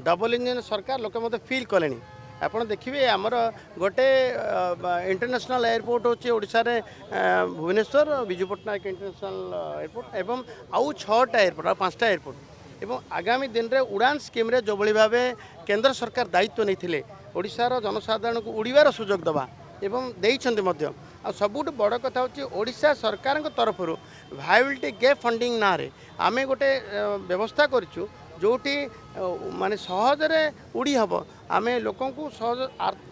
Double engine सरकार लोक मत फिल कले आप देखिए आमर गोटे इंटरनेशनल एयरपोर्ट होची ओडिशा रे भुवनेश्वर विजु पट्टनायक इंटरनेशनल एयरपोर्ट एवं आउ 6टा एयरपोर्ट और 5टा एयरपोर्ट एवं आगामी दिन में उड़ान स्कीम रे जो भाव केंद्र सरकार दायित्व नहीं ओडिशार जनसाधारण को उड़ार सुजोग दबा एवं देइछन्ति मध्य आ सबुठ बड़ कथा होची ओडिशा सरकार तरफ वायबिलिटी गैप फंडिंग ना रे आमे गोटे व्यवस्था करिछु जोटी माने सहजरे उड़ी हम आम लोक सहज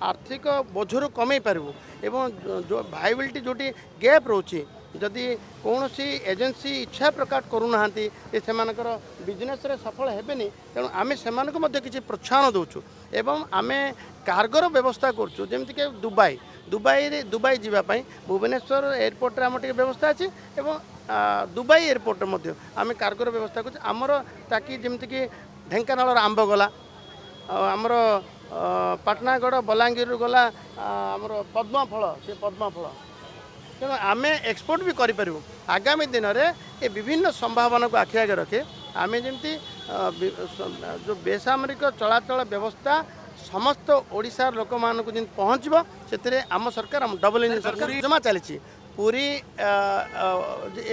आर्थिक बोझर कमे पारू एवं जो वायबिलिटी जोटी गैप रोची जदि कौन सी एजेंसी इच्छा प्रकट करूना से बिजनेस रे सफल हेबेनी तेणु आम से किसी प्रोत्साहन दौचु एवं आम कार्गोर व्यवस्था करूँ जमीक दुबई दुबई जावाई भुवनेश्वर एयरपोर्ट आम व्यवस्था अच्छी एवं दुबई एयरपोर्ट आम कार्गोर व्यवस्था करमर ताकि जमीक ढेंकानाल आंब गला आमर पाटनागढ़ बलांगीर गला आमर पद्मफल से पद्मफल तेणु आम एक्सपोर्ट भी करूँ आगामी दिन में ये विभिन्न संभावना को आखि आगे रखे आम जमी जो बेसामरिक चलाचल व्यवस्था समस्त ओडिशा लोक मानक पहुँचब से आम सरकार डबल इंजन सरकार जमा चली पूरी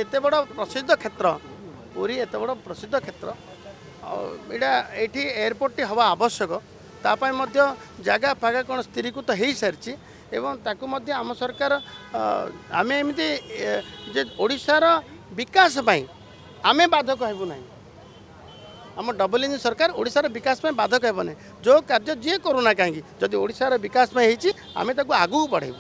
एत बड़ प्रसिद्ध क्षेत्र पूरी एत बड़ प्रसिद्ध क्षेत्र ये एयरपोर्ट टी हवा आवश्यक तापाई जगह फागा कौन स्थिरीकृत हो सारी एवं ताकू मध्य आम सरकार आम एमती जे ओडिशार विकास पाई आमे बाधक हेबु नहीं आम डबल इंजन सरकार ओडिशार विकास में बाधक हेब नहीं जो कार्य जी करूना कहीं जदि ओडिशार विकास में होती आम आगू बढ़ेबू।